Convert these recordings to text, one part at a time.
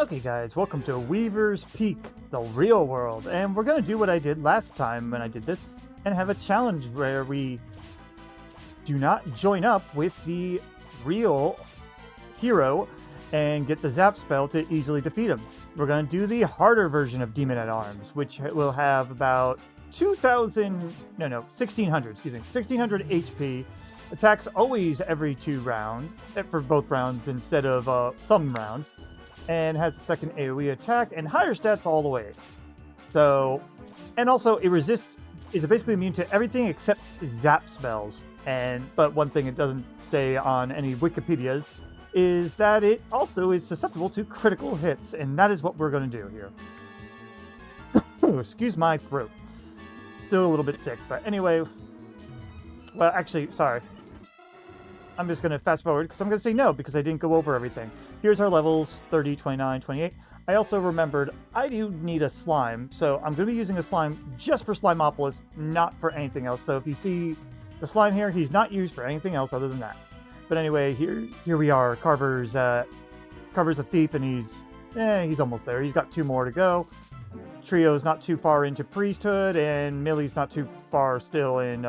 Okay guys, welcome to Weaver's Peak, the real world, and we're gonna do what I did last time when I did this, and have a challenge where we do not join up with the real hero and get the zap spell to easily defeat him. We're gonna do the harder version of Demon at Arms, which will have about 1600 HP, attacks always every 2 rounds, for both rounds instead of some rounds, and has a second AoE attack and higher stats all the way. So, and also it resists, is basically immune to everything except zap spells. But one thing it doesn't say on any Wikipedias is that it also is susceptible to critical hits, and that is what we're going to do here. Excuse my throat. Still a little bit sick, but anyway. Well, actually, sorry. I'm just going to fast forward because I'm going to say no because I didn't go over everything. Here's our levels, 30, 29, 28. I also remembered I do need a slime, so I'm going to be using a slime just for Slimopolis, not for anything else. So if you see the slime here, he's not used for anything else other than that. But anyway, here we are. Carver's a thief, and he's almost there. He's got 2 more to go. Trio's not too far into priesthood, and Millie's not too far still in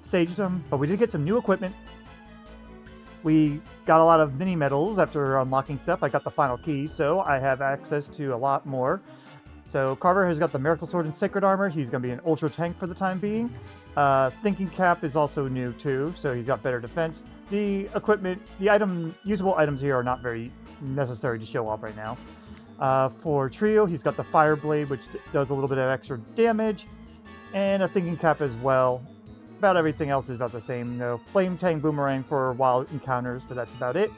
sagedom. But we did get some new equipment. We got a lot of mini medals after unlocking stuff. I got the final key, so I have access to a lot more. So Carver has got the Miracle Sword and Sacred Armor. He's going to be an Ultra Tank for the time being. Thinking Cap is also new too, so he's got better defense. The equipment, usable items here are not very necessary to show off right now. For Trio, he's got the Fire Blade, which does a little bit of extra damage, and a Thinking Cap as well. About everything else is about the same, though. Flame Tang Boomerang for wild encounters, but that's about it.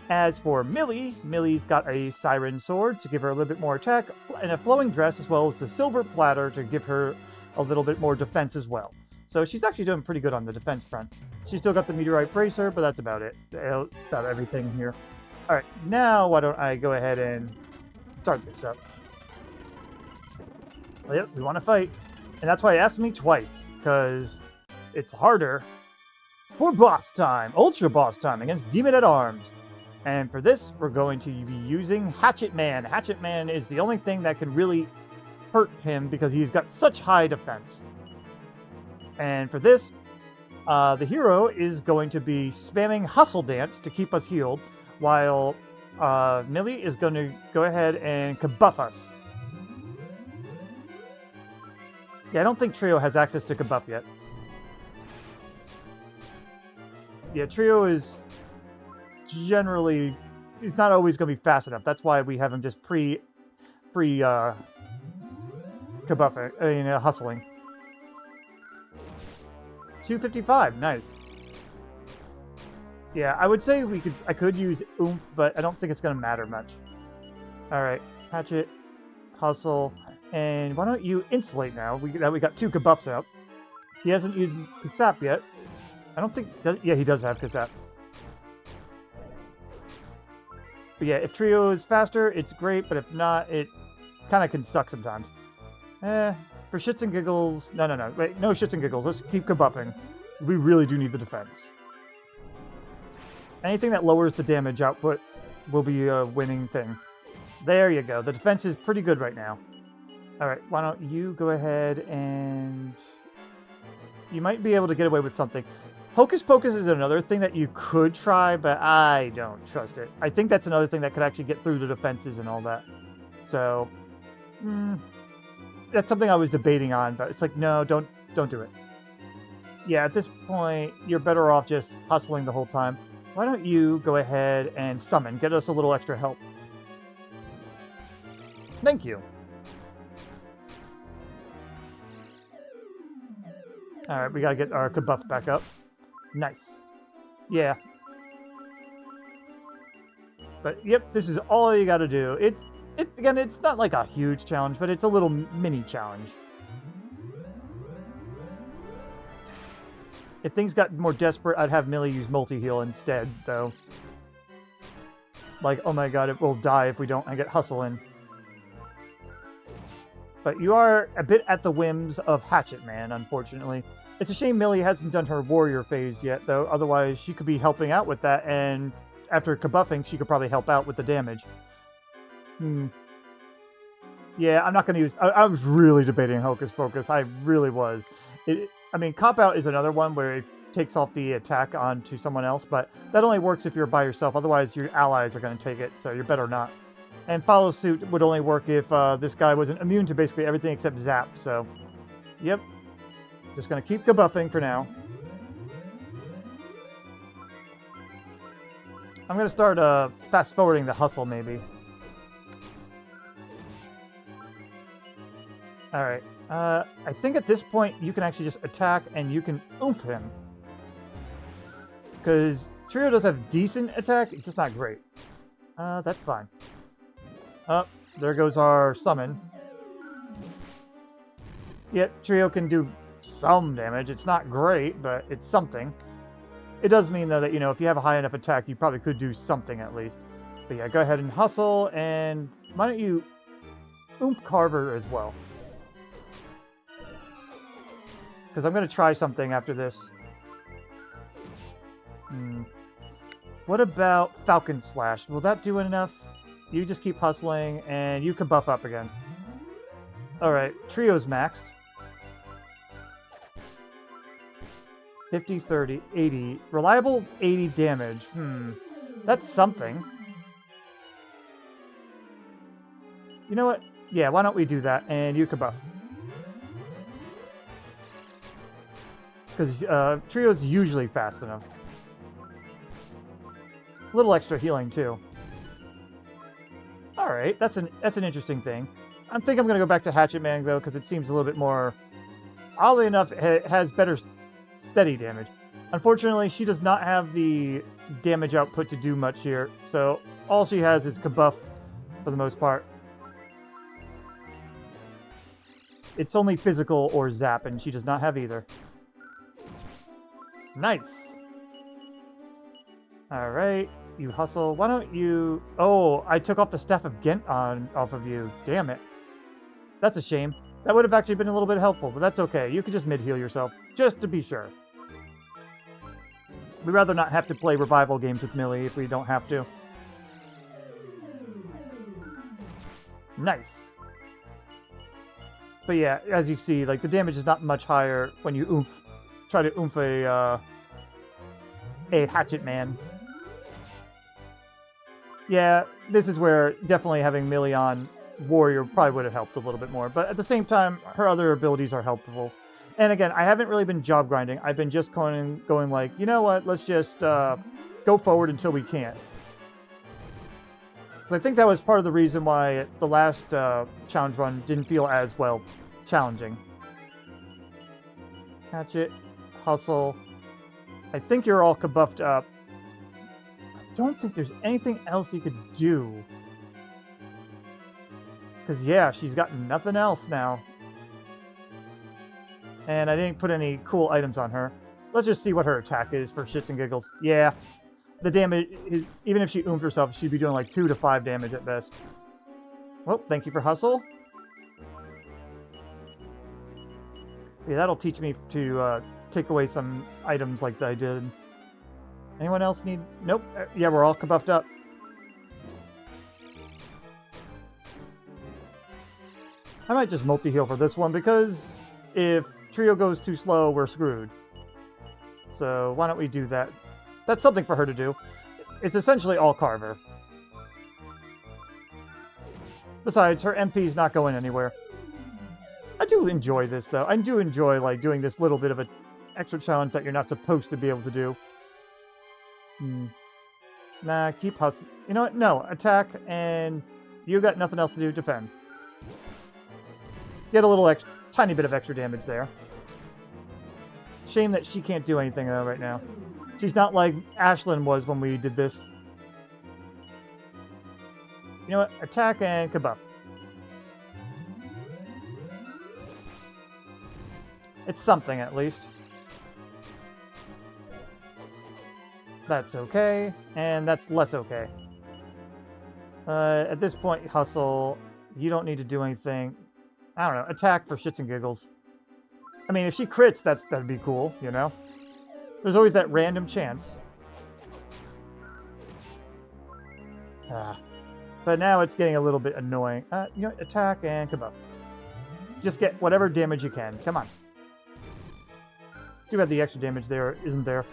As for Millie's got a Siren Sword to give her a little bit more attack, and a Flowing Dress, as well as the Silver Platter to give her a little bit more defense as well. So she's actually doing pretty good on the defense front. She's still got the Meteorite Bracer, but that's about it. About everything here. Alright, now why don't I go ahead and start this up. Yep, we want to fight. And that's why he asked me twice, because it's harder for boss time, ultra boss time against Demon at Arms. And for this, we're going to be using Hatchet Man. Hatchet Man is the only thing that can really hurt him because he's got such high defense. And for this, the hero is going to be spamming Hustle Dance to keep us healed, while Millie is going to go ahead and kabuff us. Yeah, I don't think Trio has access to kabuff yet. Yeah, Trio is generally, he's not always going to be fast enough. That's why we have him just kabuffing, hustling. 255, nice. Yeah, I would say I could use Oomph, but I don't think it's going to matter much. Alright, Hatchet, Hustle, and why don't you Insulate now? We got 2 kabuffs out. He hasn't used Kasap yet. I don't think... Yeah, he does have Kasap. But yeah, if Trio is faster, it's great, but if not, it kind of can suck sometimes. For shits and giggles... No. Wait, no shits and giggles. Let's keep kabuffing. We really do need the defense. Anything that lowers the damage output will be a winning thing. There you go. The defense is pretty good right now. Alright, why don't you go ahead and... You might be able to get away with something. Hocus Pocus is another thing that you could try, but I don't trust it. I think that's another thing that could actually get through the defenses and all that. So, that's something I was debating on, but it's like, no, don't do it. Yeah, at this point, you're better off just hustling the whole time. Why don't you go ahead and summon, get us a little extra help. Thank you. Alright, we gotta get our kabuff back up. Nice. Yeah. But yep, this is all you gotta do. Again, it's not like a huge challenge, but it's a little mini challenge. If things got more desperate, I'd have Millie use multi-heal instead, though. Like, oh my god, it will die if we don't get Hustle in. But you are a bit at the whims of Hatchet Man, unfortunately. It's a shame Millie hasn't done her warrior phase yet, though. Otherwise, she could be helping out with that, and after kabuffing, she could probably help out with the damage. Yeah, I'm not going to use... I was really debating Hocus Pocus. I really was. I mean, Cop Out is another one where it takes off the attack onto someone else, but that only works if you're by yourself. Otherwise, your allies are going to take it, so you're better not. And Follow Suit would only work if this guy wasn't immune to basically everything except Zap, so... Yep. Just going to keep buffing for now. I'm going to start fast-forwarding the hustle, maybe. Alright. I think at this point, you can actually just attack and you can oomph him. Because Trio does have decent attack, it's just not great. That's fine. Oh, there goes our summon. Yep, Trio can do some damage. It's not great, but it's something. It does mean, though, that, you know, if you have a high enough attack, you probably could do something at least. But yeah, go ahead and hustle, and why don't you oomph Carver as well? Because I'm going to try something after this. What about Falcon Slash? Will that do enough? You just keep hustling, and you can buff up again. Alright, Trio's maxed. 50, 30, 80. Reliable 80 damage. That's something. You know what? Yeah, why don't we do that, and you can buff. Because Trio's usually fast enough. A little extra healing, too. Alright, that's an interesting thing. I think I'm going to go back to Hatchet Man, though, because it seems a little bit more... Oddly enough, it has better steady damage. Unfortunately, she does not have the damage output to do much here, so all she has is Kabuff for the most part. It's only physical or zap, and she does not have either. Nice. Alright, you hustle. Why don't you... Oh, I took off the Staff of Ghent off of you. Damn it. That's a shame. That would have actually been a little bit helpful, but that's okay. You could just mid-heal yourself, just to be sure. We'd rather not have to play revival games with Millie if we don't have to. Nice. But yeah, as you see, like, the damage is not much higher when you try to oomph a Hatchet Man. Yeah, this is where definitely having Millie on Warrior probably would have helped a little bit more. But at the same time, her other abilities are helpful. And again, I haven't really been job grinding. I've been just going like, you know what, let's just go forward until we can't. So I think that was part of the reason why the last challenge run didn't feel as, well, challenging. Hatchet, hustle. I think you're all kabuffed up. I don't think there's anything else you could do. Because, yeah, she's got nothing else now. And I didn't put any cool items on her. Let's just see what her attack is for shits and giggles. Yeah, the damage, even if she oomphed herself, she'd be doing like 2 to 5 damage at best. Well, thank you for hustle. Yeah, that'll teach me to take away some items like I did. Anyone else need... Nope. Yeah, we're all kabuffed up. I might just multi-heal for this one, because if Trio goes too slow, we're screwed. So why don't we do that? That's something for her to do. It's essentially all Carver. Besides, her MP's not going anywhere. I do enjoy this, though. I do enjoy, like, doing this little bit of an extra challenge that you're not supposed to be able to do. Nah, keep hustling. You know what? No, attack, and you got nothing else to do. Defend. Get a little tiny bit of extra damage there. Shame that she can't do anything, though, right now. She's not like Ashlyn was when we did this. You know what? Attack and kabuff. It's something, at least. That's okay, and that's less okay. At this point, hustle. You don't need to do anything. I don't know, attack for shits and giggles. I mean, if she crits, that'd be cool, you know? There's always that random chance. But now it's getting a little bit annoying. You know, attack and kabuff. Just get whatever damage you can. Come on. Too bad the extra damage there isn't there.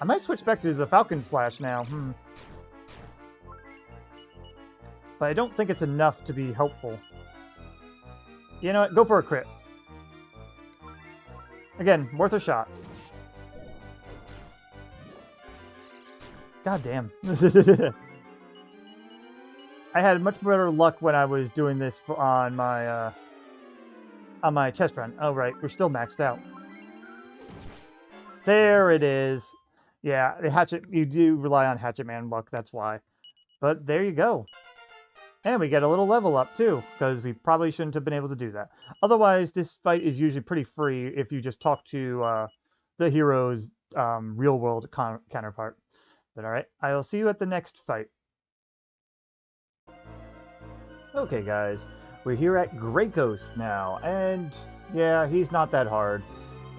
I might switch back to the Falcon Slash now. But I don't think it's enough to be helpful. You know what? Go for a crit. Again, worth a shot. God damn. I had much better luck when I was doing this on my test run. Oh, right. We're still maxed out. There it is. Yeah, the Hatchet, you do rely on Hatchet Man luck, that's why. But there you go. And we get a little level up, too, because we probably shouldn't have been able to do that. Otherwise, this fight is usually pretty free if you just talk to the hero's real-world counterpart. But alright, I'll see you at the next fight. Okay, guys, we're here at Gracos now, and yeah, he's not that hard.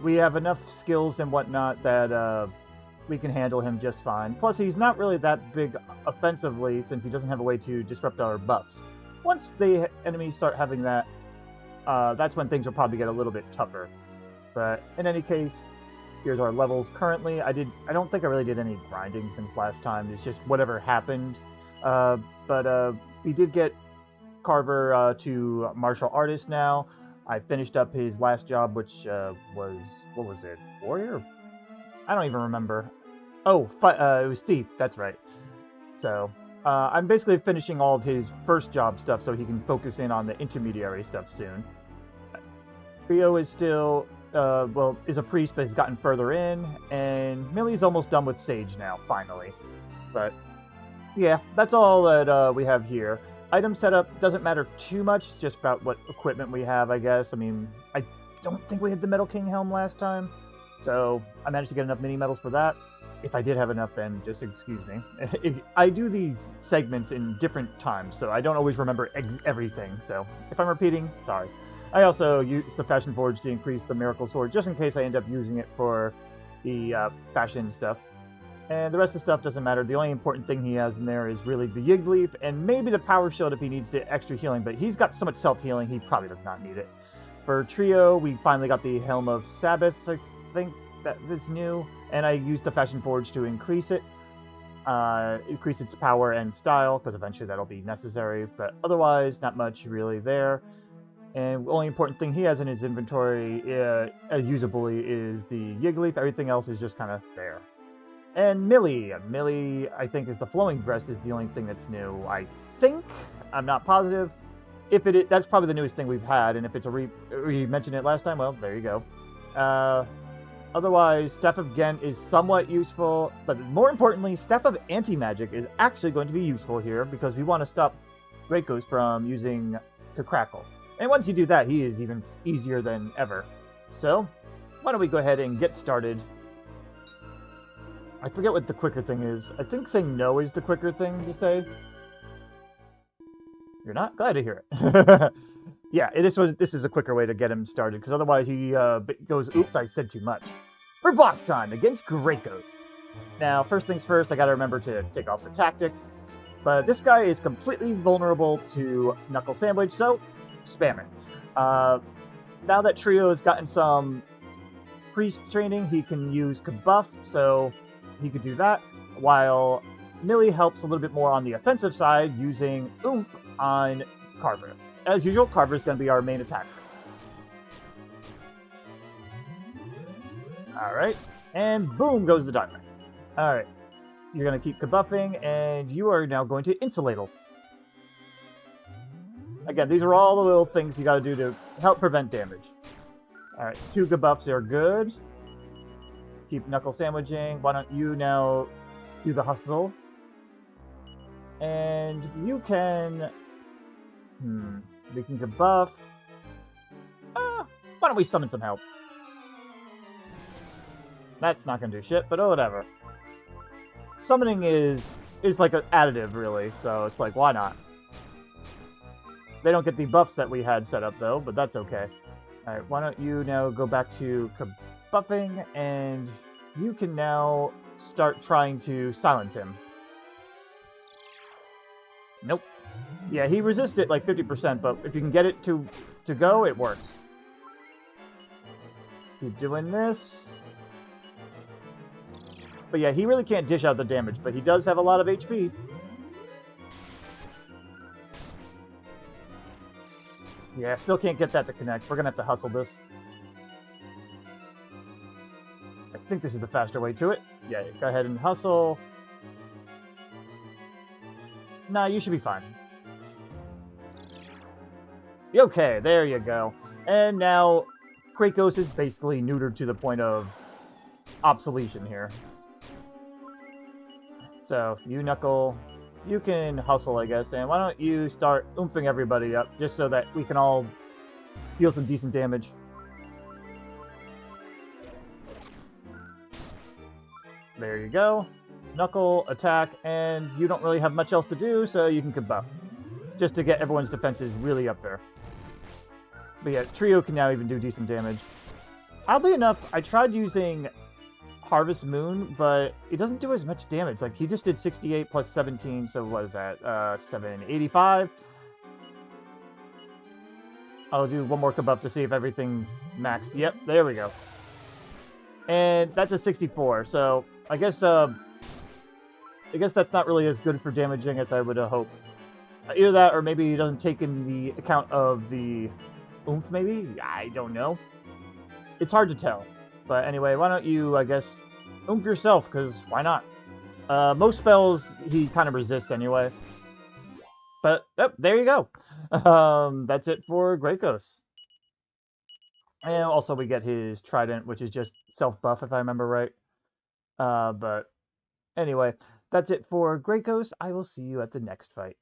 We have enough skills and whatnot that we can handle him just fine. Plus, he's not really that big offensively since he doesn't have a way to disrupt our buffs. Once the enemies start having that, that's when things will probably get a little bit tougher. But in any case, here's our levels currently. I don't think I really did any grinding since last time. It's just whatever happened. But we did get Carver to martial artist now. I finished up his last job, which was, what was it? Warrior? I don't even remember. Oh, it was thief. That's right. So I'm basically finishing all of his first job stuff so he can focus in on the intermediary stuff soon. Trio is still, well, is a priest, but has gotten further in, and Millie's almost done with Sage now, finally. But yeah, that's all that we have here. Item setup doesn't matter too much, just about what equipment we have, I guess. I mean, I don't think we had the Metal King helm last time, so I managed to get enough mini medals for that. If I did have enough, then just excuse me. I do these segments in different times, so I don't always remember everything, so if I'm repeating, sorry. I also use the Fashion Forge to increase the Miracle Sword, just in case I end up using it for the fashion stuff. And the rest of the stuff doesn't matter. The only important thing he has in there is really the Yig Leaf, and maybe the Power Shield if he needs the extra healing, but he's got so much self-healing, he probably does not need it. For Trio, we finally got the Helm of Sabbath, I think that is new, and I used the Fashion Forge to increase it. Increase its power and style, because eventually that'll be necessary, but otherwise, not much really there. And the only important thing he has in his inventory, usably, is the Yig Leaf. Everything else is just kind of there. And Millie, I think, is the flowing dress is the only thing that's new. I think, I'm not positive. If it is, that's probably the newest thing we've had, and if it's we mentioned it last time, well, there you go. Otherwise, Staff of Gen is somewhat useful, but more importantly, Staff of Anti-Magic is actually going to be useful here because we want to stop Gracos from using Crackle. And once you do that, he is even easier than ever. So, why don't we go ahead and get started. I forget what the quicker thing is. I think saying no is the quicker thing to say. You're not? Glad to hear it. Yeah, this is a quicker way to get him started, because otherwise he goes, oops, I said too much. For boss time against Gracos. Now, first things first, I gotta remember to take off the tactics. But this guy is completely vulnerable to Knuckle Sandwich, so spam it. Now that Trio has gotten some priest training, he can use Kabuff, so he could do that, while Millie helps a little bit more on the offensive side using Oomph on Carver. As usual, Carver is going to be our main attacker. Alright, and boom goes the diamond. Alright, you're going to keep kabuffing, and you are now going to Insuladle. Again, these are all the little things you got to do to help prevent damage. Alright, 2 kabuffs are good. Keep knuckle sandwiching. Why don't you now do the hustle? And you can... we can debuff. Why don't we summon some help? That's not gonna do shit, but whatever. Summoning is like an additive, really, so it's like, why not? They don't get the buffs that we had set up, though, but that's okay. Alright, why don't you now go back to buffing, and you can now start trying to silence him. Nope. Yeah, he resists it like 50%, but if you can get it to go, it works. Keep doing this. But yeah, he really can't dish out the damage, but he does have a lot of HP. Yeah, still can't get that to connect. We're gonna have to hustle this. I think this is the faster way to it. Yeah, go ahead and hustle. Nah, you should be fine. Okay, there you go. And now, Gracos is basically neutered to the point of obsolescence here. So, you Knuckle, you can hustle, I guess, and why don't you start oomping everybody up, just so that we can all deal some decent damage. There you go. Knuckle, attack, and you don't really have much else to do, so you can buff. Just to get everyone's defenses really up there. But yeah, Trio can now even do decent damage. Oddly enough, I tried using Harvest Moon, but it doesn't do as much damage. Like, he just did 68 plus 17, so what is that? 785? I'll do one more buff to see if everything's maxed. Yep, there we go. And that's a 64, so I guess that's not really as good for damaging as I would hope. Either that, or maybe he doesn't take in the account of the oomph, maybe? I don't know. It's hard to tell. But anyway, why don't you, I guess, oomph yourself, because why not? Most spells he kind of resists anyway. But, oh, there you go. That's it for Gracos. And also we get his Trident, which is just self-buff, if I remember right. But anyway, that's it for Gracos. I will see you at the next fight.